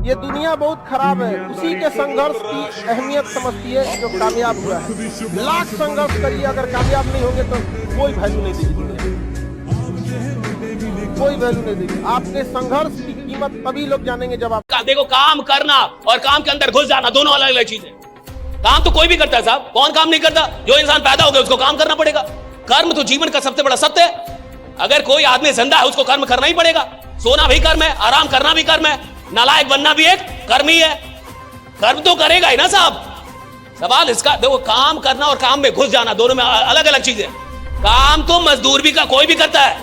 ये दुनिया बहुत खराब है, उसी के संघर्ष की अहमियत समझती है जो कामयाब हुआ है। लाख संघर्ष करिए, अगर कामयाब नहीं होंगे तो कोई वैल्यू नहीं देगी दुनिया, कोई वैल्यू नहीं देगी। आपके संघर्ष की कीमत तभी लोग जानेंगे जब आप देखो, काम करना और काम के अंदर घुस जाना दोनों अलग अलग चीजें। काम तो कोई भी करता है साहब, कौन काम नहीं करता? जो इंसान पैदा हो गया उसको काम करना पड़ेगा। कर्म तो जीवन का सबसे बड़ा सत्य है। अगर कोई आदमी जिंदा है उसको कर्म करना ही पड़ेगा। सोना भी कर्म है, आराम करना भी कर्म है, नालायक बनना भी एक कर्म ही है। कर्म तो करेगा ही ना साहब। सवाल इसका देखो, काम करना और काम में घुस जाना दोनों में अलग अलग चीजें। काम तो मजदूर भी का कोई भी करता है।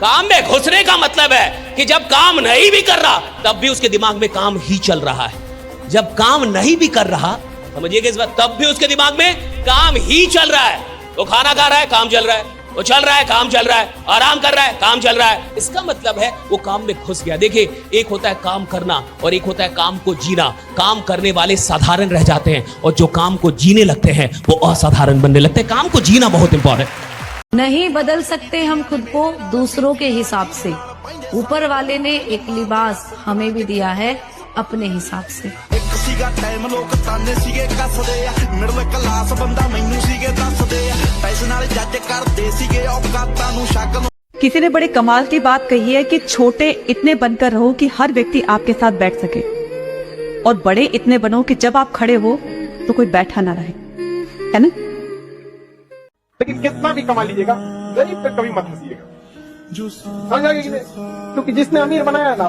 काम में घुसने का मतलब है कि जब काम नहीं भी कर रहा तब भी उसके दिमाग में काम ही चल रहा है। जब काम नहीं भी कर रहा, समझिएगा इस बात, तब भी उसके दिमाग में काम ही चल रहा है। वो खाना खा रहा है, काम चल रहा है, वो चल रहा है, काम चल रहा है, आराम कर रहा है, काम चल रहा है। इसका मतलब है वो काम में घुस गया। देखिए, एक होता है काम करना और एक होता है काम को जीना। काम करने वाले साधारण रह जाते हैं और जो काम को जीने लगते हैं वो असाधारण बनने लगते हैं। काम को जीना बहुत इंपॉर्टेंट है। नहीं बदल सकते हम खुद को दूसरों के हिसाब से। ऊपर वाले ने एक लिबास हमें भी दिया है अपने हिसाब से। किसी ने बड़े कमाल की बात कही है कि छोटे इतने बनकर रहो कि हर व्यक्ति आपके साथ बैठ सके, और बड़े इतने बनो कि जब आप खड़े हो तो कोई बैठा ना रहे, है ना? लेकिन कितना भी कमा लीजिएगा, गरीब पे कभी मत हंसिएगा, समझ आगे कि नहीं? क्योंकि जिसने अमीर बनाया ना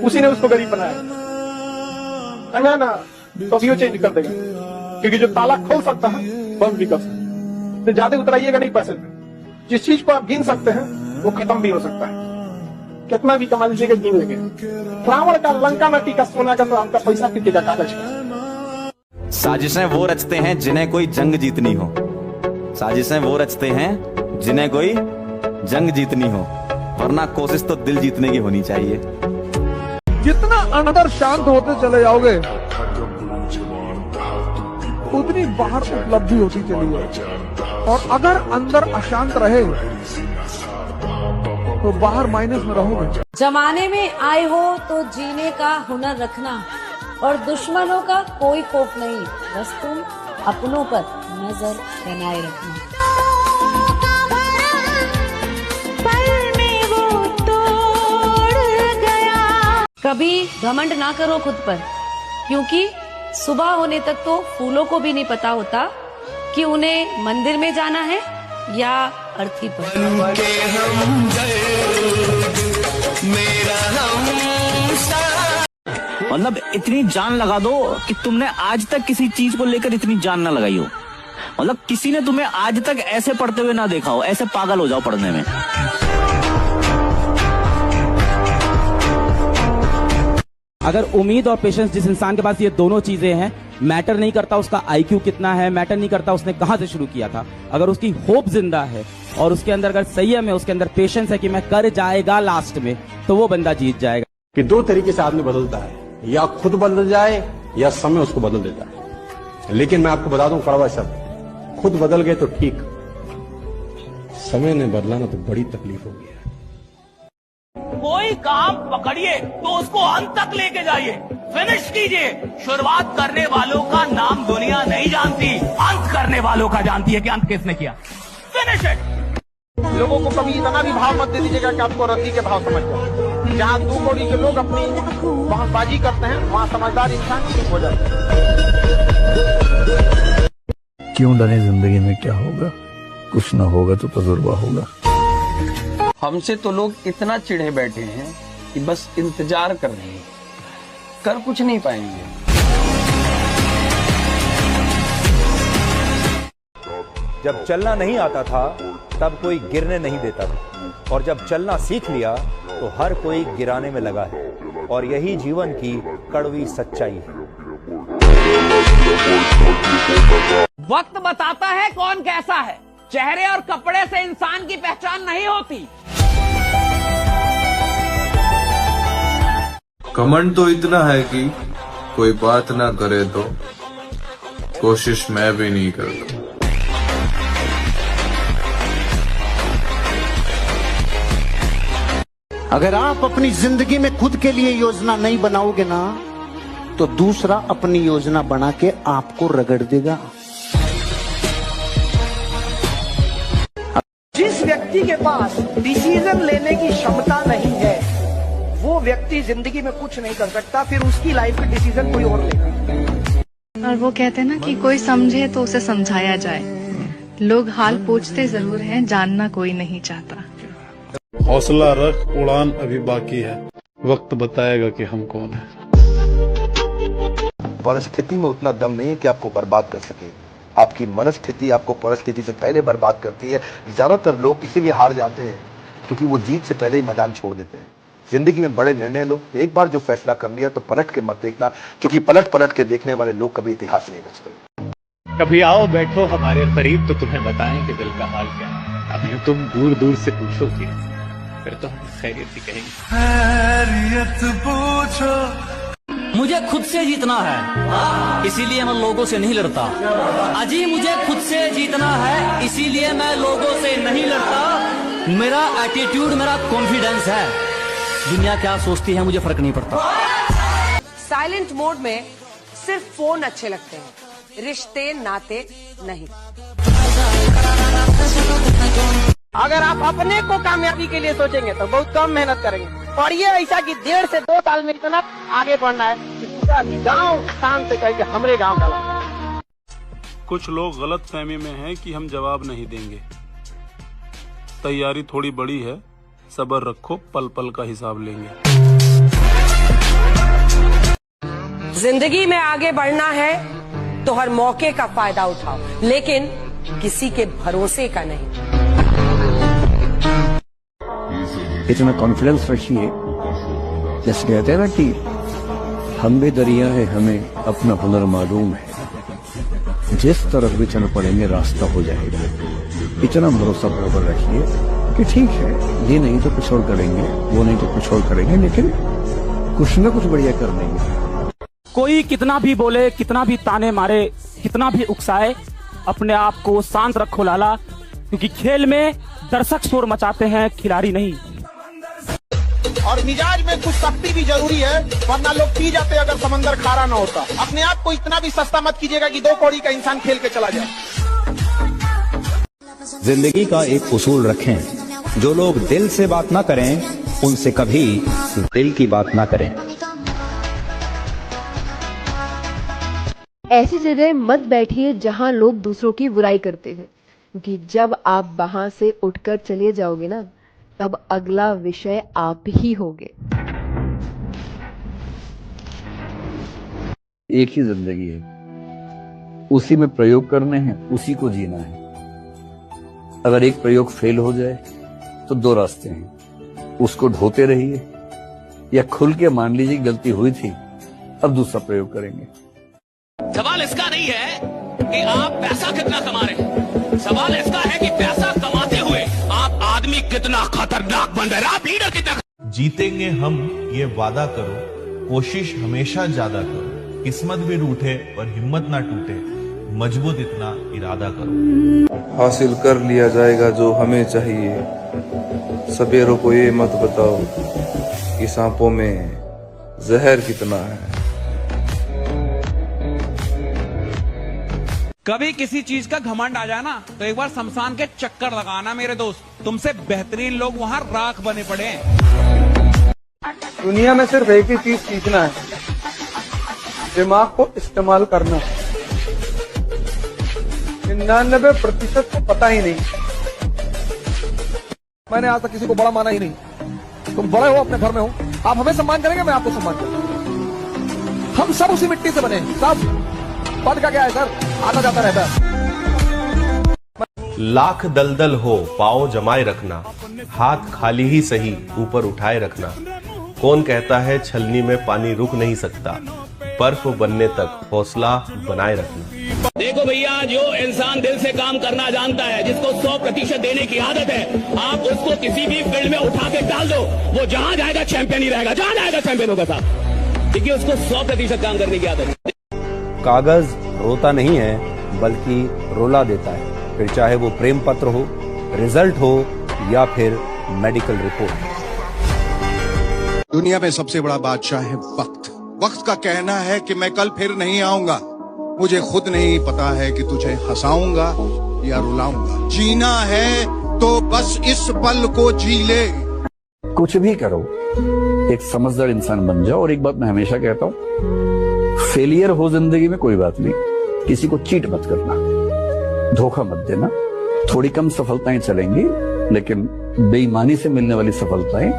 उसी ने उसको गरीब बनाया, समझा ना? तो भी वो चेंज कर देगा, क्योंकि जो ताला खोल सकता है बंद भी कर सकता है। तो ज्यादा उतराइएगा नहीं पैसे पे। जिस चीज को आप गिन सकते हैं वो खत्म भी हो सकता है। कितना भी कमा लीजिएगा गिन लेंगे। रावण का लंका में टीका सोना का, तो आपका पैसा कितने कागज का। साजिशें वो रचते हैं जिन्हें कोई जंग जीतनी हो। साजिशें वो रचते हैं जिन्हें कोई जंग जीतनी हो, वरना कोशिश तो दिल जीतने की होनी चाहिए। जितना अंदर शांत होते चले जाओगे उतनी बाहर उपलब्धि होती चली जाएगी, और अगर अंदर अशांत रहे तो बाहर माइनस में रहोगे। जमाने में आए हो तो जीने का हुनर रखना, और दुश्मनों का कोई खौफ नहीं, बस तुम अपनों पर नजर बनाए रखना। कभी घमंड ना करो खुद पर, क्योंकि सुबह होने तक तो फूलों को भी नहीं पता होता कि उन्हें मंदिर में जाना है या अर्थी पर। मतलब इतनी जान लगा दो कि तुमने आज तक किसी चीज को लेकर इतनी जान ना लगाई हो। मतलब किसी ने तुम्हें आज तक ऐसे पढ़ते हुए ना देखा हो, ऐसे पागल हो जाओ पढ़ने में। अगर उम्मीद और पेशेंस, जिस इंसान के पास ये दोनों चीजें हैं, मैटर नहीं करता उसका आईक्यू कितना है, मैटर नहीं करता उसने कहां से शुरू किया था, अगर उसकी होप जिंदा है और उसके अंदर अगर संयम है, उसके अंदर पेशेंस है कि मैं कर जाएगा लास्ट में, तो वो बंदा जीत जाएगा। कि दो तरीके से आदमी बदलता है, या खुद बदल जाए या समय उसको बदल देता है। लेकिन मैं आपको बता दूं कड़वा शब्द, खुद बदल गए तो ठीक, समय ने बदला ना तो बड़ी तकलीफ होगी। कोई काम पकड़िए तो उसको अंत तक लेके जाइए, फिनिश कीजिए। शुरुआत करने वालों का नाम दुनिया नहीं जानती, अंत करने वालों का जानती है कि अंत किसने किया। Finish it. लोगों को कभी इतना भी भाव मत दे दीजिएगा कि आपको रद्दी के भाव समझ जाए। जहाँ दो कौड़ी के लोग अपनी बहाबाजी करते हैं, वहाँ समझदार इंसान चुप हो जाते हैं। क्यों डरे, जिंदगी में क्या होगा, कुछ ना होगा तो तजुर्बा होगा। हमसे तो लोग इतना चिढ़े बैठे हैं कि बस इंतजार कर रहे हैं, कर कुछ नहीं पाएंगे। जब चलना नहीं आता था तब कोई गिरने नहीं देता था, और जब चलना सीख लिया तो हर कोई गिराने में लगा है, और यही जीवन की कड़वी सच्चाई है। वक्त बताता है कौन कैसा है, चेहरे और कपड़े से इंसान की पहचान नहीं होती। घमंड तो इतना है कि कोई बात ना करे तो कोशिश मैं भी नहीं करता। अगर आप अपनी जिंदगी में खुद के लिए योजना नहीं बनाओगे ना, तो दूसरा अपनी योजना बना के आपको रगड़ देगा। जिस व्यक्ति के पास डिसीजन लेने की क्षमता नहीं है, वो व्यक्ति जिंदगी में कुछ नहीं कर सकता, फिर उसकी लाइफ में डिसीजन कोई और लेगा। और वो कहते हैं ना कि कोई समझे तो उसे समझाया जाए। लोग हाल पूछते जरूर हैं, जानना कोई नहीं चाहता। हौसला रख, उड़ान अभी बाकी है, वक्त बताएगा कि हम कौन है। परिस्थिति में उतना दम नहीं है कि आपको बर्बाद कर सके। आपकी मनस्थिति आपको परिस्थिति से पहले बर्बाद करती है। ज्यादातर लोग इसीलिए हार जाते हैं क्योंकि वो जीत से पहले ही मैदान छोड़ देते हैं। जिंदगी में बड़े निर्णय लो, एक बार जो फैसला कर लिया तो पलट के मत देखना, क्योंकि पलट पलट के देखने वाले लोग कभी इतिहास नहीं बचते। कभी आओ बैठो हमारे करीब तो तुम्हें बताएंगे दिल का हाल क्या है। अभी तुम दूर दूर से पूछोगे, फिर तो हम खैरियत ही कहेंगे। खैरियत पूछो। मुझे खुद से जीतना है, इसीलिए मैं लोगों से नहीं लड़ता। अजी मुझे खुद से जीतना है, इसीलिए मैं लोगों से नहीं लड़ता। मेरा एटीट्यूड, मेरा कॉन्फिडेंस है। दुनिया क्या सोचती है मुझे फर्क नहीं पड़ता। साइलेंट मोड में सिर्फ फोन अच्छे लगते हैं, रिश्ते नाते नहीं। अगर आप अपने को कामयाबी के लिए सोचेंगे तो बहुत कम मेहनत करेंगे, और ये ऐसा कि 1.5 से 2 साल में इतना आगे बढ़ना है कि पूरा गांव शान से कहेंगे हमरे गांव का। कुछ लोग गलत फहमी में हैं कि हम जवाब नहीं देंगे। तैयारी थोड़ी बड़ी है, सब्र रखो, पल पल का हिसाब लेंगे। जिंदगी में आगे बढ़ना है तो हर मौके का फायदा उठाओ, लेकिन किसी के भरोसे का नहीं। इतना कॉन्फिडेंस रखिए, जैसे कहते हैं ना कि हम भी दरिया है, हमें अपना हुनर मालूम है, जिस तरफ भी चल पड़ेंगे रास्ता हो जाएगा। इतना भरोसा बराबर रखिए कि ठीक है, ये नहीं तो कुछ और करेंगे, वो नहीं तो कुछ और करेंगे, लेकिन कुछ न कुछ बढ़िया कर देंगे। कोई कितना भी बोले, कितना भी ताने मारे, कितना भी उकसाए, अपने आप को शांत रखो लाला, क्योंकि खेल में दर्शक शोर मचाते हैं, खिलाड़ी नहीं। और मिजाज में कुछ सख्ती भी जरूरी है, वरना लोग पी जाते अगर समंदर खारा ना होता। अपने आप को इतना भी सस्ता मत कीजिएगा कि 2 कौड़ी का इंसान खेल के चला जाए। जिंदगी का एक उसूल रखें, जो लोग दिल से बात ना करें उनसे कभी दिल की बात ना करें। ऐसी जगह मत बैठिए जहां लोग दूसरों की बुराई करते हैं, क्योंकि जब आप वहां से उठकर चले जाओगे ना, तब अगला विषय आप ही होगे। एक ही जिंदगी है, उसी में प्रयोग करने हैं, उसी को जीना है। अगर एक प्रयोग फेल हो जाए तो 2 रास्ते हैं, उसको ढोते रहिए या खुल के मान लीजिए गलती हुई थी, अब दूसरा प्रयोग करेंगे। सवाल इसका नहीं है कि आप पैसा कितना कमा रहे हैं, सवाल इसका है कि पैसा कमाते हुए आप आदमी कितना खतरनाक बन रहे हैं, आप लीडर कितना। जीतेंगे हम ये वादा करो, कोशिश हमेशा ज्यादा करो, किस्मत भी रूठे और हिम्मत ना टूटे, मजबूत इतना इरादा करो। हासिल कर लिया जाएगा जो हमें चाहिए, सबेरों को ये मत बताओ कि सांपों में जहर कितना है। कभी किसी चीज का घमंड आ जाए ना, तो एक बार शमशान के चक्कर लगाना मेरे दोस्त, तुमसे बेहतरीन लोग वहाँ राख बने पड़े हैं। दुनिया में सिर्फ एक ही चीज सीखना है, दिमाग को इस्तेमाल करना। 99% को पता ही नहीं। मैंने आज तक किसी को बड़ा माना ही नहीं। तुम बड़े हो, अपने घर में हो, आप हमें सम्मान करेंगे, मैं आपको सम्मान करूंगा। हम सब उसी मिट्टी से बने, सब। पद का क्या है सर, आता जाता रहता है। लाख दलदल हो पाँव जमाए रखना, हाथ खाली ही सही ऊपर उठाए रखना। कौन कहता है छलनी में पानी रुक नहीं सकता, बर्फ बनने तक हौसला बनाए रखना। देखो भैया, जो इंसान दिल से काम करना जानता है, जिसको 100% देने की आदत है, आप उसको किसी भी फील्ड में उठा के डाल दो, वो जहां जाएगा चैंपियन ही रहेगा, जहां जाएगा चैंपियन होगा साहब, क्योंकि उसको 100% काम करने की आदत है। कागज रोता नहीं है बल्कि रोला देता है, फिर चाहे वो प्रेम पत्र हो, रिजल्ट हो या फिर मेडिकल रिपोर्ट। दुनिया में सबसे बड़ा बादशाह है वक्त। वक्त का कहना है कि मैं कल फिर नहीं आऊंगा। मुझे खुद नहीं पता है कि तुझे हंसाऊंगा या रुलाऊंगा। जीना है तो बस इस पल को जी ले। कुछ भी करो, एक समझदार इंसान बन जाओ। और एक बात मैं हमेशा कहता हूँ, फेलियर हो जिंदगी में कोई बात नहीं, किसी को चीट मत करना, धोखा मत देना। थोड़ी कम सफलताएं चलेंगी, लेकिन बेईमानी से मिलने वाली सफलताएं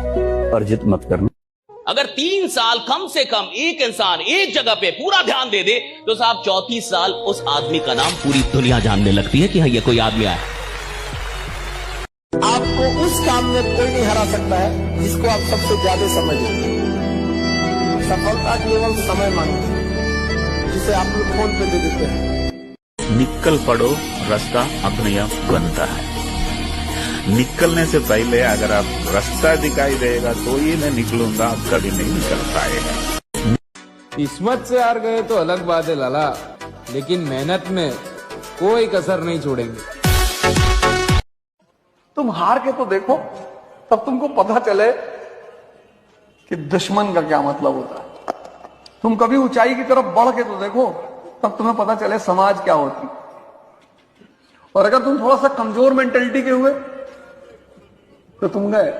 अर्जित मत करना। अगर 3 साल कम से कम एक इंसान एक जगह पे पूरा ध्यान दे दे तो साहब 34 साल उस आदमी का नाम पूरी दुनिया जानने लगती है कि हाँ ये कोई आदमी आया। आपको उस काम में कोई नहीं हरा सकता है जिसको आप सबसे ज्यादा समझते हैं। सफलता केवल समय मांगती है, जिसे आप लोग फोन पे दे देते हैं। निकल पड़ो, रास्ता अपने आप बनता है। निकलने से पहले अगर आप रास्ता दिखाई देगा तो ही मैं निकलूंगा, आप कभी नहीं निकल पाएगा। किस्मत से हार गए तो अलग बात है लाला, लेकिन मेहनत में कोई कसर नहीं छोड़ेंगे। तुम हार के तो देखो, तब तुमको पता चले कि दुश्मन का क्या मतलब होता है। तुम कभी ऊंचाई की तरफ बढ़ के तो देखो, तब तुम्हें पता चले समाज क्या होती। और अगर तुम थोड़ा सा कमजोर मेंटेलिटी के हुए तो तुम गए।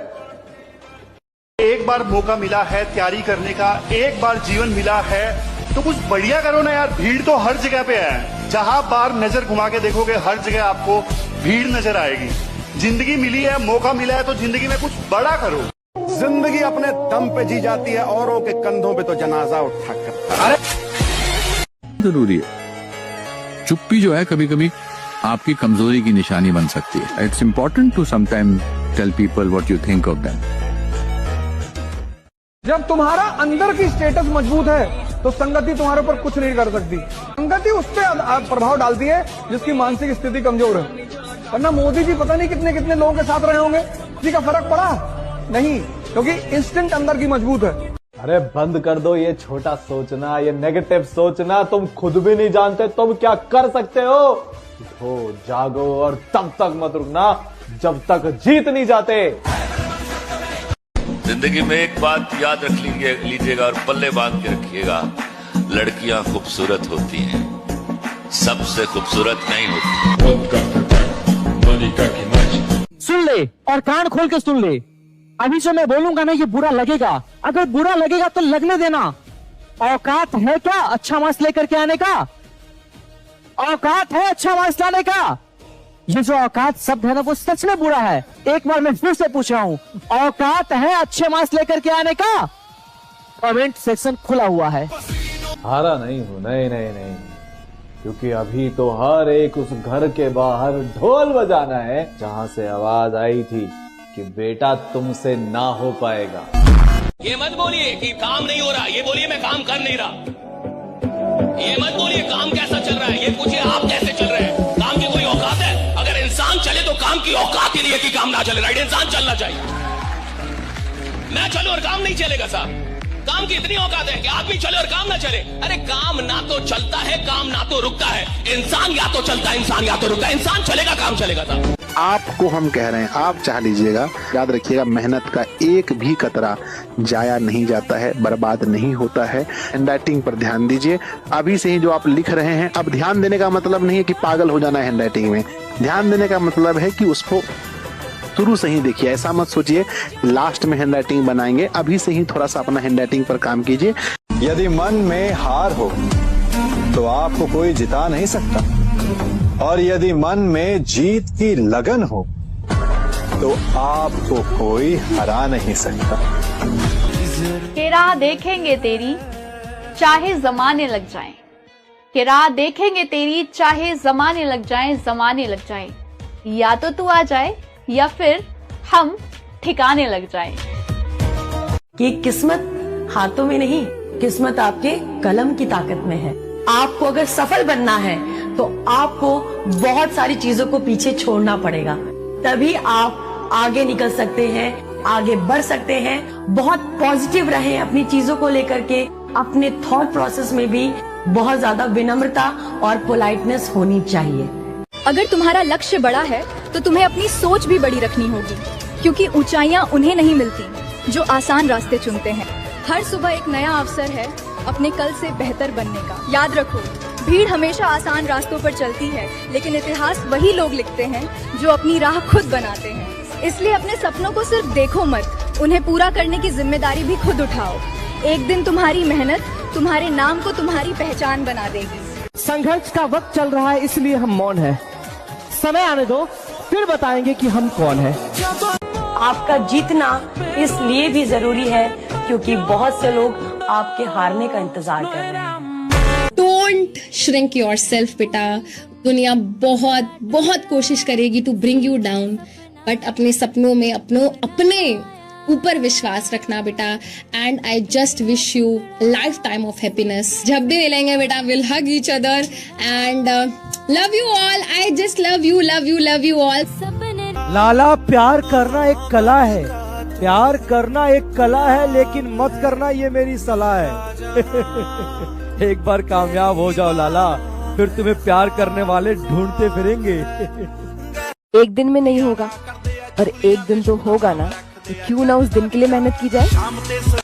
एक बार मौका मिला है तैयारी करने का, एक बार जीवन मिला है तो कुछ बढ़िया करो ना यार। भीड़ तो हर जगह पे है, जहां बार नजर घुमा के देखोगे हर जगह आपको भीड़ नजर आएगी। जिंदगी मिली है, मौका मिला है तो जिंदगी में कुछ बड़ा करो। जिंदगी अपने दम पे जी जाती है, औरों के कंधों पे तो जनाजा उठा कर। जरूरी है, चुप्पी जो है कभी कभी आपकी कमजोरी की निशानी बन सकती है। It's important to sometime tell people what you think of them. जब तुम्हारा अंदर की स्टेटस मजबूत है तो संगति तुम्हारे ऊपर कुछ नहीं कर सकती। संगति उस पर प्रभाव डालती है जिसकी मानसिक स्थिति कमजोर है। वरना मोदी जी पता नहीं कितने कितने लोगों के साथ रहे होंगे, किसी का फर्क पड़ा नहीं, क्योंकि इंस्टेंट अंदर की मजबूत है। अरे बंद कर दो ये छोटा सोचना, ये नेगेटिव सोचना। तुम खुद भी नहीं जानते तुम क्या कर सकते हो। उठो, जागो और तब तक मत रुकना जब तक जीत नहीं जाते। जिंदगी में एक बात याद रख लीजिएगा और पल्ले बांध के रखिएगा, लड़कियां खूबसूरत होती हैं, सबसे खूबसूरत नहीं होती। सुन ले और कान खोल के सुन ले, अभी जो मैं बोलूंगा ना ये बुरा लगेगा। अगर बुरा लगेगा तो लगने देना। औकात है क्या अच्छा मार्क्स लेकर के आने का? औकात है अच्छा मार्क्स लाने का? ये जो औकात शब्द है ना वो सच में बुरा है। एक बार मैं फिर से पूछ रहा हूं, औकात है अच्छे मार्क्स लेकर के आने का? कमेंट सेक्शन खुला हुआ है। हारा नहीं हूं, नहीं नहीं नहीं, क्योंकि अभी तो हर एक उस घर के बाहर ढोल बजाना है जहां से आवाज आई थी कि बेटा तुमसे ना हो पाएगा। ये मत बोलिए कि काम नहीं हो रहा, ये बोलिए मैं काम कर नहीं रहा। ये मत बोलिए काम कैसा चल रहा है, ये पूछिए आप कैसे चल रहे हैं। काम की कोई औकात है? अगर इंसान चले तो काम की औकात ही नहीं है कि काम ना चले। राइट, इंसान चलना चाहिए। मैं चलूं और काम नहीं चलेगा साहब। काम की इतनी औकात है कि आदमी चले और काम ना चले। अरे काम ना तो चलता है, काम ना तो रुकता है। इंसान या तो चलता है, इंसान या तो रुकता है। इंसान चलेगा, काम चलेगा साहब। आपको हम कह रहे हैं, आप चाह लीजिएगा, याद रखिएगा, मेहनत का एक भी कतरा जाया नहीं जाता है, बर्बाद नहीं होता है। हैंडराइटिंग पर ध्यान दीजिए। अभी से ही जो आप लिख रहे हैं, अब ध्यान देने का मतलब नहीं है कि पागल हो जाना है हैंडराइटिंग में। ध्यान देने का मतलब है कि उसको शुरू से ही देखिए। ऐसा मत सोचिए लास्ट में हैंडराइटिंग बनाएंगे। अभी से ही थोड़ा सा अपना हैंडराइटिंग पर काम कीजिए। यदि मन में हार हो तो आपको कोई जिता नहीं सकता, और यदि मन में जीत की लगन हो तो आपको कोई हरा नहीं सकता। कि राह देखेंगे तेरी चाहे जमाने लग जाएं, कि राह देखेंगे तेरी चाहे जमाने लग जाएं, जमाने लग जाएं। या तो तू आ जाए या फिर हम ठिकाने लग जाएं। कि किस्मत हाथों में नहीं, किस्मत आपके कलम की ताकत में है। आपको अगर सफल बनना है तो आपको बहुत सारी चीजों को पीछे छोड़ना पड़ेगा, तभी आप आगे निकल सकते हैं, आगे बढ़ सकते हैं। बहुत पॉजिटिव रहें अपनी चीजों को लेकर के। अपने थॉट प्रोसेस में भी बहुत ज्यादा विनम्रता और पोलाइटनेस होनी चाहिए। अगर तुम्हारा लक्ष्य बड़ा है तो तुम्हें अपनी सोच भी बड़ी रखनी होगी, क्योंकि ऊंचाइयां उन्हें नहीं मिलती जो आसान रास्ते चुनते हैं। हर सुबह एक नया अवसर है अपने कल से बेहतर बनने का। याद रखो, भीड़ हमेशा आसान रास्तों पर चलती है, लेकिन इतिहास वही लोग लिखते हैं जो अपनी राह खुद बनाते हैं। इसलिए अपने सपनों को सिर्फ देखो मत, उन्हें पूरा करने की जिम्मेदारी भी खुद उठाओ। एक दिन तुम्हारी मेहनत तुम्हारे नाम को तुम्हारी पहचान बना देगी। संघर्ष का वक्त चल रहा है, इसलिए हम मौन हैं। समय आने दो, फिर बताएंगे कि हम कौन हैं। आपका जीतना इसलिए भी जरूरी है क्योंकि बहुत से लोग आपके हारने का इंतजार कर रहे हैं। डोंट श्रिंक योरसेल्फ बेटा। दुनिया बहुत बहुत कोशिश करेगी to bring you down, but अपने सपनों में अपने ऊपर विश्वास रखना बेटा। And I just wish you lifetime of happiness. जब भी मिलेंगे बेटा, will hug each other and love you all. I just love you all. लाला, प्यार करना एक कला है, प्यार करना एक कला है, लेकिन मत करना ये मेरी सलाह है। एक बार कामयाब हो जाओ लाला, फिर तुम्हें प्यार करने वाले ढूंढते फिरेंगे। एक दिन में नहीं होगा, और एक दिन तो होगा ना, तो क्यों ना उस दिन के लिए मेहनत की जाए।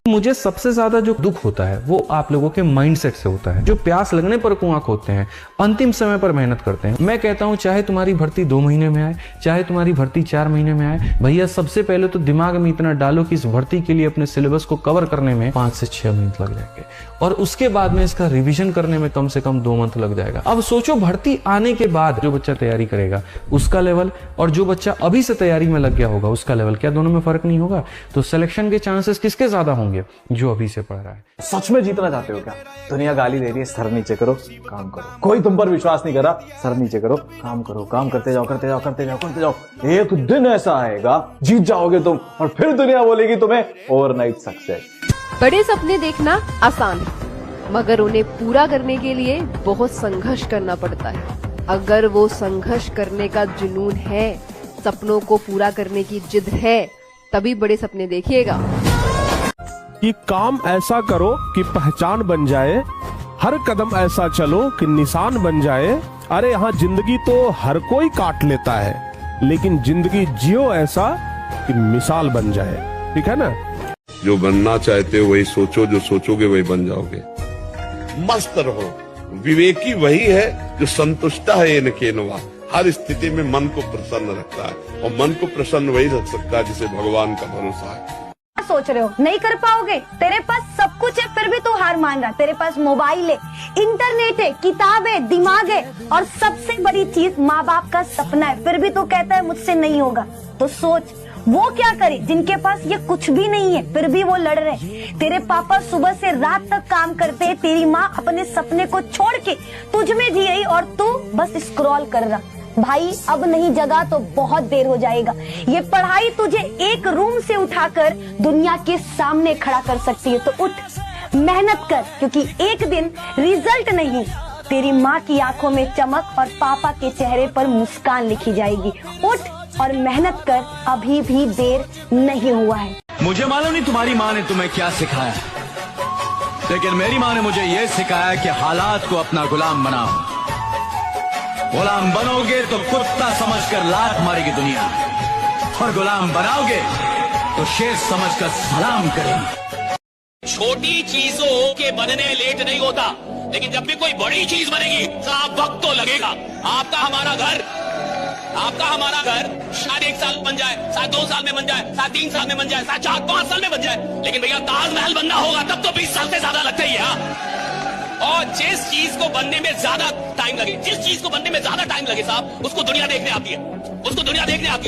मुझे सबसे ज्यादा जो दुख होता है वो आप लोगों के माइंडसेट से होता है, जो प्यास लगने पर कुआं खोदते हैं, अंतिम समय पर मेहनत करते हैं। मैं कहता हूं चाहे तुम्हारी भर्ती 2 महीने में आए, चाहे तुम्हारी भर्ती 4 महीने में आए, भैया सबसे पहले तो दिमाग में इतना डालो कि इस भर्ती के लिए अपने सिलेबस को कवर करने में 5 से 6 मिनट लग जाएंगे, और उसके बाद में इसका रिविजन करने में कम से कम 2 मंथ लग जाएगा। अब सोचो भर्ती आने के बाद जो बच्चा तैयारी करेगा उसका लेवल, और जो बच्चा अभी से तैयारी में लग गया होगा उसका लेवल, क्या दोनों में फर्क नहीं होगा? तो सिलेक्शन के चांसेस किसके ज्यादा होंगे? जो अभी से पढ़ रहा है। सच में जीतना चाहते हो क्या? दुनिया गाली दे रही है, सर नीचे करो, काम करो। कोई तुम पर विश्वास नहीं कर रहा, सर नीचे करो, काम करो, काम करते जाओ, करते जाओ, करते जाओ, करते जाओ। एक दिन ऐसा आएगा जीत जाओगे तुम, और फिर दुनिया बोलेगी तुम्हें ओवरनाइट सक्सेस। बड़े सपने देखना आसान है, मगर उन्हें पूरा करने के लिए बहुत संघर्ष करना पड़ता है। अगर वो संघर्ष करने का जुनून है, सपनों को पूरा करने की जिद है, तभी बड़े सपने देखिएगा। कि काम ऐसा करो कि पहचान बन जाए, हर कदम ऐसा चलो कि निशान बन जाए। अरे यहाँ जिंदगी तो हर कोई काट लेता है, लेकिन जिंदगी जियो ऐसा कि मिसाल बन जाए। ठीक है ना? जो बनना चाहते हो वही सोचो, जो सोचोगे वही बन जाओगे। मस्त रहो। विवेकी वही है जो संतुष्ट है इनके नवा, हर स्थिति में मन को प्रसन्न रखता है, और मन को प्रसन्न वही रख सकता है जिसे भगवान का भरोसा है। सोच रहे हो नहीं कर पाओगे? तेरे पास सब कुछ है फिर भी तू हार मान रहा। तेरे पास मोबाइल है, इंटरनेट है, किताब है, दिमाग है, और सबसे बड़ी चीज माँ बाप का सपना है, फिर भी तू कहता है मुझसे नहीं होगा। तो सोच वो क्या करे जिनके पास ये कुछ भी नहीं है, फिर भी वो लड़ रहे। तेरे पापा सुबह से रात तक काम करते हैं, तेरी माँ अपने सपने को छोड़ के तुझ में जी रही, और तू बस स्क्रॉल कर रहा। भाई अब नहीं जगा तो बहुत देर हो जाएगा। ये पढ़ाई तुझे एक रूम से उठाकर दुनिया के सामने खड़ा कर सकती है, तो उठ, मेहनत कर, क्योंकि एक दिन रिजल्ट नहीं, तेरी माँ की आंखों में चमक और पापा के चेहरे पर मुस्कान लिखी जाएगी। उठ और मेहनत कर, अभी भी देर नहीं हुआ है। मुझे मालूम नहीं तुम्हारी माँ ने तुम्हें क्या सिखाया, लेकिन मेरी माँ ने मुझे ये सिखाया कि हालात को अपना गुलाम बनाओ। गुलाम बनोगे तो कुत्ता समझकर लात मारेगी दुनिया, और गुलाम बनाओगे तो शेर समझकर सलाम करेगी। छोटी चीजों के बनने लेट नहीं होता, लेकिन जब भी कोई बड़ी चीज बनेगी तो वक्त तो लगेगा। आपका हमारा घर शायद 1 साल बन जाए, शायद 2 साल में बन जाए, शायद 3 साल में बन जाए, शायद 4-5 साल में बन जाए, लेकिन भैया ताजमहल बनना होगा तब तो 20 साल से ज्यादा लगते ही है। और जिस चीज को बनने में ज्यादा टाइम लगे, साहब, उसको दुनिया देखने आती है,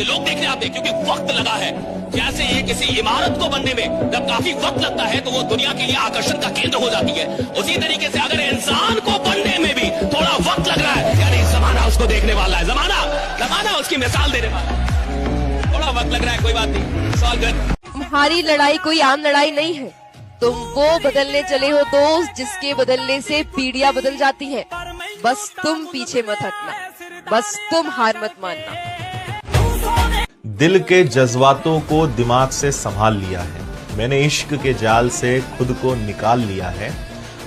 लोग देखने आते हैं, क्योंकि वक्त लगा है। जैसे ये किसी इमारत को बनने में जब काफी वक्त लगता है तो वो दुनिया के लिए आकर्षण का केंद्र हो जाती है। उसी तरीके से अगर इंसान को बनने में भी थोड़ा वक्त लग रहा है, यानी जमाना उसको देखने वाला है, जमाना उसकी मिसाल देने वाला है। थोड़ा वक्त लग रहा है, कोई बात नहीं, सॉल्व कर। तुम्हारी लड़ाई कोई आम लड़ाई नहीं है, तुम वो बदलने चले हो दोस्त जिसके बदलने से पीढ़ियां बदल जाती हैं। बस तुम पीछे मत हटना, बस तुम हार मत मानना। दिल के जज्बातों को दिमाग से संभाल लिया है, मैंने इश्क के जाल से खुद को निकाल लिया है।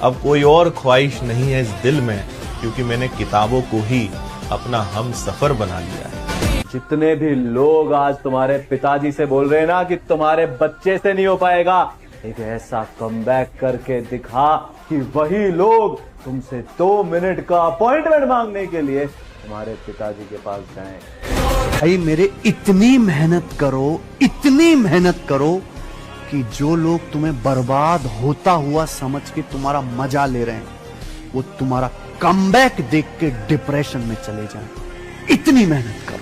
अब कोई और ख्वाहिश नहीं है इस दिल में, क्योंकि मैंने किताबों को ही अपना हम सफर बना लिया है। जितने भी लोग आज तुम्हारे पिताजी से बोल रहे हैं ना कि तुम्हारे बच्चे से नहीं हो पाएगा, एक ऐसा कमबैक करके दिखा कि वही लोग तुमसे 2 मिनट का अपॉइंटमेंट मांगने के लिए तुम्हारे पिताजी के पास जाएं। भाई मेरे इतनी मेहनत करो कि जो लोग तुम्हें बर्बाद होता हुआ समझ के तुम्हारा मजा ले रहे हैं वो तुम्हारा कमबैक देख के डिप्रेशन में चले जाएं। इतनी मेहनत करो।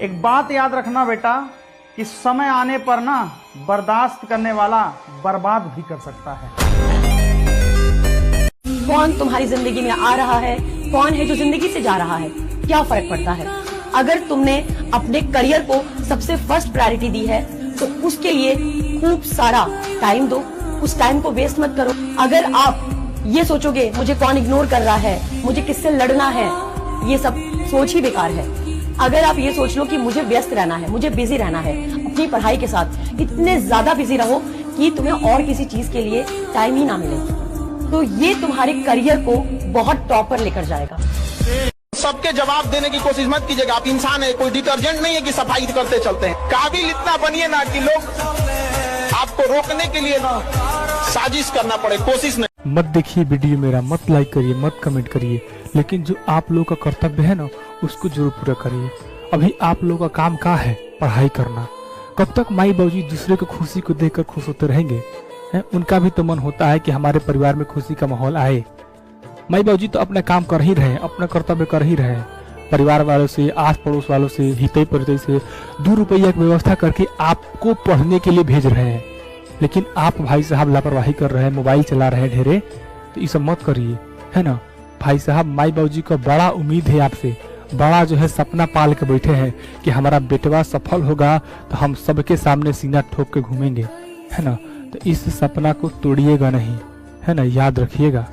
एक बात याद रखना बेटा कि समय आने पर ना बर्दाश्त करने वाला बर्बाद भी कर सकता है। कौन तुम्हारी जिंदगी में आ रहा है, कौन है जो जिंदगी से जा रहा है, क्या फर्क पड़ता है। अगर तुमने अपने करियर को सबसे फर्स्ट प्रायोरिटी दी है तो उसके लिए खूब सारा टाइम दो, उस टाइम को वेस्ट मत करो। अगर आप ये सोचोगे मुझे कौन इग्नोर कर रहा है, मुझे किससे लड़ना है, ये सब सोच ही बेकार है। अगर आप ये सोच लो कि मुझे व्यस्त रहना है, मुझे बिजी रहना है अपनी पढ़ाई के साथ, इतने ज्यादा बिजी रहो कि तुम्हें और किसी चीज के लिए टाइम ही ना मिले, तो ये तुम्हारे करियर को बहुत टॉप पर लेकर जाएगा। सबके जवाब देने की कोशिश मत कीजिएगा। आप इंसान है, कोई डिटर्जेंट नहीं है कि सफाई करते चलते हैं। काबिल इतना बनिए ना कि लोग आपको रोकने के लिए ना साजिश करना पड़े, कोशिश नहीं। मत देखिए वीडियो मेरा, मत लाइक करिए, मत कमेंट करिए, लेकिन जो आप लोगों का कर्तव्य है ना उसको जरूर पूरा करिए। अभी आप लोगों का काम क्या है? पढ़ाई करना। कब तक माई बाबूजी दूसरे को खुशी को देखकर खुश होते रहेंगे? उनका भी तो मन होता है कि हमारे परिवार में खुशी का माहौल आए। माई बाबूजी तो अपना काम कर ही रहे हैं, अपना कर्तव्य कर ही रहे हैं। परिवार वालों से, आस पड़ोस वालों से, हितई परितई से 2 रुपया की व्यवस्था करके आपको पढ़ने के लिए भेज रहे हैं, लेकिन आप भाई साहब लापरवाही कर रहे हैं, मोबाइल चला रहे हैं ढेरे। तो ये सब मत करिए, है ना भाई साहब। माई बाबूजी को बड़ा उम्मीद है आपसे, बड़ा जो है सपना पाल के बैठे हैं कि हमारा बेटवा सफल होगा तो हम सबके सामने सीना ठोक के घूमेंगे, है ना। तो इस सपना को तोड़िएगा नहीं, है ना, याद रखिएगा।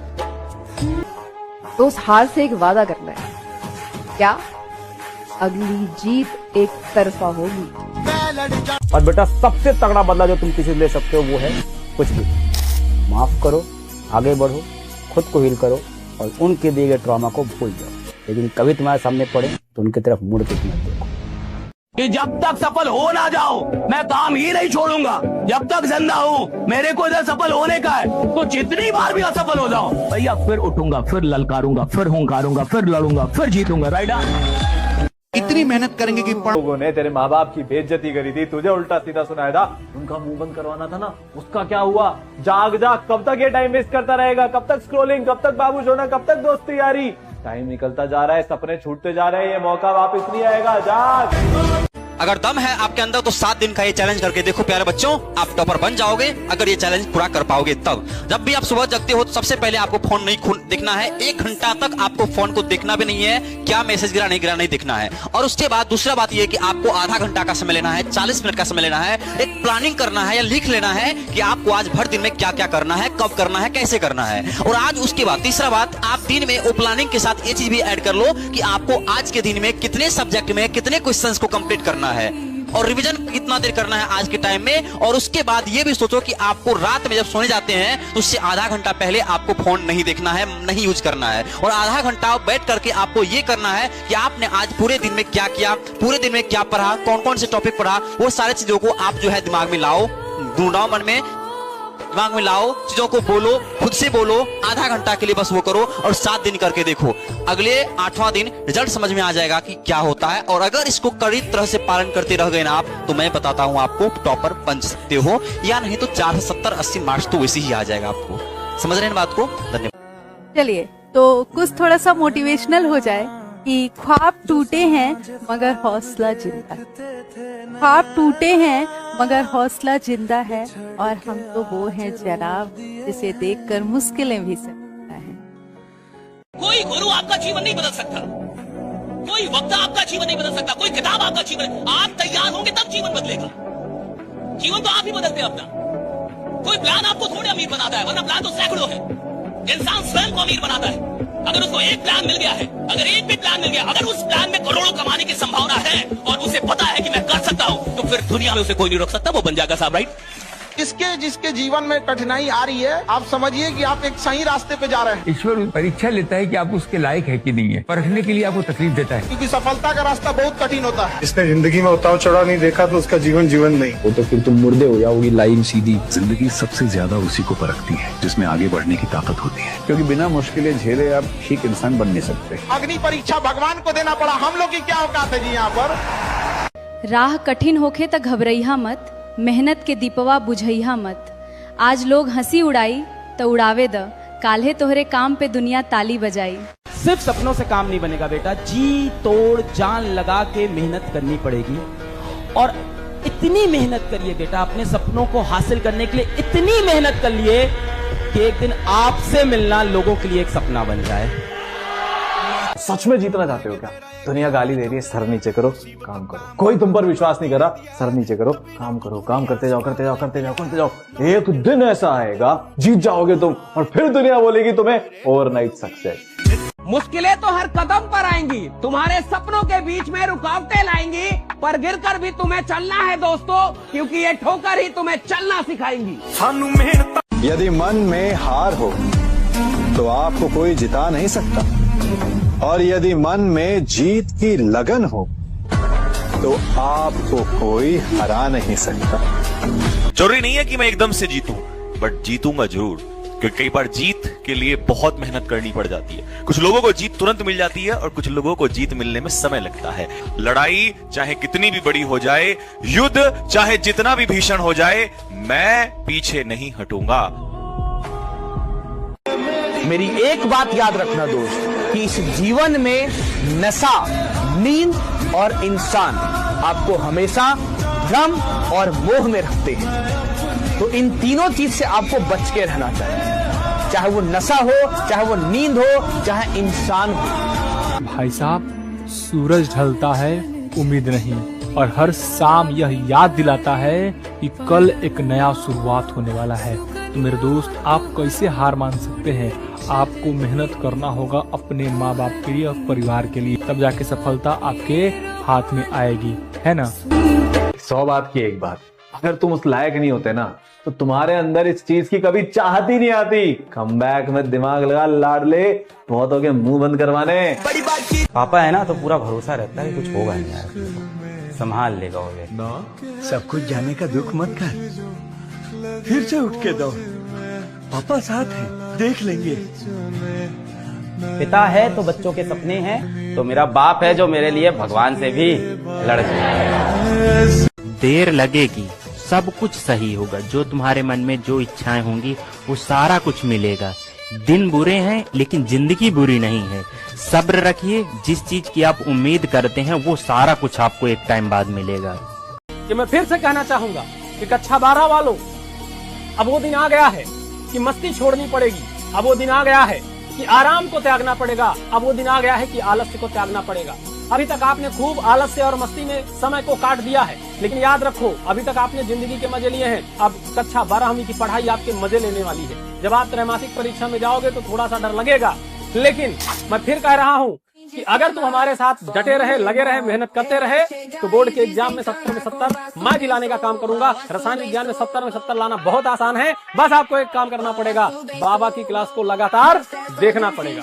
तो उस हार से एक वादा करना है, क्या अगली जीत एक तरफा होगी। और बेटा सबसे तगड़ा बदला जो तुम किसी से ले सकते हो वो है कुछ भी माफ करो, आगे बढ़ो, खुद को हील करो और उनके दिए गए ट्रॉमा को भूल जाओ। लेकिन कभी तुम्हारे सामने पड़े तो उनकी तरफ मुड़ के मत देखो। कि जब तक सफल हो ना जाओ मैं काम ही नहीं छोड़ूंगा। जब तक जिंदा हूँ मेरे को इधर सफल होने का है, तो जितनी बार भी असफल हो जाओ भैया फिर उठूंगा, फिर ललकारूंगा, फिर हुंकारूंगा, फिर लड़ूंगा, फिर जीतूंगा। राइडा इतनी मेहनत करेंगे कि लोगों ने तेरे माँ बाप की बेइज्जती करी थी, तुझे उल्टा सीधा सुनाया था, उनका मुंह बंद करवाना था ना, उसका क्या हुआ? जाग जाग, कब तक ये टाइम वेस्ट करता रहेगा? कब तक स्क्रोलिंग, कब तक बाबू सोना, कब तक दोस्ती यारी? टाइम निकलता जा रहा है, सपने छूटते जा रहे हैं, ये मौका वापस नहीं आएगा। जाग। अगर दम है आपके अंदर तो 7 दिन का ये चैलेंज करके देखो प्यारे बच्चों, आप टॉपर बन जाओगे अगर ये चैलेंज पूरा कर पाओगे। तब जब भी आप सुबह जगते हो तो सबसे पहले आपको फोन नहीं देखना है। 1 घंटा तक आपको फोन को देखना भी नहीं है, क्या मैसेज गिरा नहीं देखना है। और उसके बाद दूसरा बात ये कि आपको आधा घंटा का समय लेना है, 40 मिनट का समय लेना है, एक प्लानिंग करना है या लिख लेना है कि आपको आज भर दिन में क्या क्या करना है, कब करना है, कैसे करना है। और आज उसके बाद तीसरा बात, आप दिन में वो प्लानिंग के साथ ये चीज भी ऐड कर लो कि आपको आज के दिन में कितने सब्जेक्ट में कितने क्वेश्चंस को कंप्लीट करना है और रिवीजन कितना देर करना है आज के टाइम में। और उसके बाद ये भी सोचो कि आपको रात में जब सोने जाते हैं तो उससे आधा घंटा पहले आपको फोन नहीं देखना है, नहीं यूज करना है। और आधा घंटा बैठ करके आपको ये करना है कि आपने आज पूरे दिन में क्या किया, पूरे दिन में क्या पढ़ा, कौन कौन से टॉपिक पढ़ा, वो सारी चीजों को आप जो है दिमाग में लाओ, ढूंढाओ, मन में दिमाग में लाओ, चीजों को बोलो, खुद से बोलो, आधा घंटा के लिए बस वो करो और 7 दिन करके देखो। अगले 8वां दिन रिजल्ट समझ में आ जाएगा कि क्या होता है। और अगर इसको कड़ी तरह से पालन करते रह गए ना आप, तो मैं बताता हूँ आपको टॉपर बन सकते हो, या नहीं तो 4 से 70-80 मार्क्स तो वैसे ही आ जाएगा आपको। समझ रहे हैं बात को? धन्यवाद। चलिए तो कुछ थोड़ा सा मोटिवेशनल हो जाए कि ख्वाब टूटे हैं मगर हौसला जिंदा है, ख्वाब टूटे हैं मगर हौसला जिंदा है, और हम तो वो हैं जनाब जिसे देखकर मुश्किलें भी सकता है। कोई गुरु आपका जीवन नहीं बदल सकता, कोई वक्ता आपका जीवन नहीं बदल सकता, कोई किताब आपका जीवन, आप तैयार होंगे तब जीवन बदलेगा। जीवन तो आप ही बदलते हैं अपना। कोई प्लान आपको थोड़े अमीर बनाता है, वरना प्लान तो सैकड़ों है। इंसान स्वयं को अमीर बनाता है। अगर उसको एक प्लान मिल गया है, अगर एक भी प्लान मिल गया, अगर उस प्लान में करोड़ों कमाने की संभावना है और उसे पता है कि मैं कर सकता हूं, तो फिर दुनिया में उसे कोई नहीं रोक सकता, वो बन जाएगा साहब। राइट? इसके जिसके जीवन में कठिनाई आ रही है, आप समझिए कि आप एक सही रास्ते पे जा रहे हैं। ईश्वर परीक्षा लेता है कि आप उसके लायक है कि नहीं है, परखने के लिए आपको तकलीफ देता है, क्योंकि सफलता का रास्ता बहुत कठिन होता है। जिसने जिंदगी में उतार चढ़ाव नहीं देखा तो उसका जीवन जीवन नहीं। वो तो फिर तुम मुर्दे हो जाओगी, लाइन सीधी। जिंदगी सबसे ज्यादा उसी को परखती है जिसमें आगे बढ़ने की ताकत होती है, क्योंकि बिना मुश्किलें झेले आप ठीक इंसान बन नहीं सकते। अग्नि परीक्षा भगवान को देना पड़ा, हम लोग की क्या औकात है जी यहाँ पर। राह कठिन होखे त घबरइहा मत, मेहनत के दीपवा बुझइहा मत। आज लोग हंसी उड़ाई तो उड़ावे द, काल्हे तोहरे काम पे दुनिया ताली बजाई। सिर्फ सपनों से काम नहीं बनेगा बेटा, जी तोड़ जान लगा के मेहनत करनी पड़ेगी। और इतनी मेहनत करिए बेटा अपने सपनों को हासिल करने के लिए, इतनी मेहनत कर लिए कि एक दिन आपसे मिलना लोगों के लिए एक सपना बन जाए। सच में जीतना चाहते हो क्या? दुनिया गाली दे रही है, सर नीचे करो, काम करो। कोई तुम पर विश्वास नहीं कर रहा, सर नीचे करो, काम करो। काम करते जाओ, करते जाओ, करते जाओ, करते जाओ। एक दिन ऐसा आएगा जीत जाओगे तुम, और फिर दुनिया बोलेगी तुम्हें ओवरनाइट सक्सेस। मुश्किलें तो हर कदम पर आएंगी, तुम्हारे सपनों के बीच में रुकावटें लाएंगी, पर गिरकर भी तुम्हें चलना है दोस्तों, क्योंकि ये ठोकर ही तुम्हें चलना सिखाएंगी। यदि मन में हार हो तो आपको कोई जिता नहीं सकता, और यदि मन में जीत की लगन हो तो आपको कोई हरा नहीं सकता। जरूरी नहीं है कि मैं एकदम से जीतूं, बट जीतूंगा जरूर, क्योंकि कई बार जीत के लिए बहुत मेहनत करनी पड़ जाती है। कुछ लोगों को जीत तुरंत मिल जाती है और कुछ लोगों को जीत मिलने में समय लगता है। लड़ाई चाहे कितनी भी बड़ी हो जाए, युद्ध चाहे जितना भी भीषण हो जाए, मैं पीछे नहीं हटूंगा। मेरी एक बात याद रखना दोस्त, कि इस जीवन में नशा, नींद और इंसान आपको हमेशा भ्रम और मोह में रखते हैं। तो इन तीनों चीज से आपको बच के रहना चाहिए, चाहे वो नशा हो, चाहे वो नींद हो, चाहे इंसान हो। भाई साहब, सूरज ढलता है उम्मीद नहीं, और हर शाम यह याद दिलाता है कि कल एक नया शुरुआत होने वाला है। तो मेरे दोस्त, आप कैसे हार मान सकते हैं? आपको मेहनत करना होगा अपने माँ बाप के लिए और परिवार के लिए, तब जाके सफलता आपके हाथ में आएगी, है ना? 100 बात की एक बात, अगर तुम उस लायक नहीं होते ना तो तुम्हारे अंदर इस चीज की कभी चाहत ही नहीं आती। कमबैक में दिमाग लगा लाडले, बहुत हो गए मुंह बंद करवाने। पापा है ना तो पूरा भरोसा रहता है कुछ होगा नहीं यार, संभाल लेगा वो। सब कुछ जाने का दुख मत कर, फिर से उठ के दो, पापा साथ है, देख लेंगे। पिता है तो बच्चों के सपने हैं, तो मेरा बाप है जो मेरे लिए भगवान से भी लड़ जाए। देर लगेगी, सब कुछ सही होगा। जो तुम्हारे मन में जो इच्छाएं होंगी वो सारा कुछ मिलेगा। दिन बुरे हैं लेकिन जिंदगी बुरी नहीं है। सब्र रखिए, जिस चीज की आप उम्मीद करते हैं वो सारा कुछ आपको एक टाइम बाद मिलेगा। कि मैं फिर से कहना चाहूंगा कि कक्षा 12 वालों, अब वो दिन आ गया है कि मस्ती छोड़नी पड़ेगी। अब वो दिन आ गया है कि आराम को त्यागना पड़ेगा। अब वो दिन आ गया है कि आलस्य को त्यागना पड़ेगा। अभी तक आपने खूब आलस्य और मस्ती में समय को काट दिया है, लेकिन याद रखो, अभी तक आपने जिंदगी के मजे लिए हैं। अब कक्षा 12वीं की पढ़ाई आपके मजे लेने वाली है। जब आप त्रैमासिक परीक्षा में जाओगे तो थोड़ा सा डर लगेगा, लेकिन मैं फिर कह रहा हूँ कि अगर तुम हमारे साथ डटे रहे, लगे रहे, मेहनत करते रहे, तो बोर्ड के एग्जाम में 70 में 70 मैं दिलाने का काम करूंगा। रसायन विज्ञान में 70 में 70 लाना बहुत आसान है। बस आपको एक काम करना पड़ेगा, बाबा की क्लास को लगातार देखना पड़ेगा।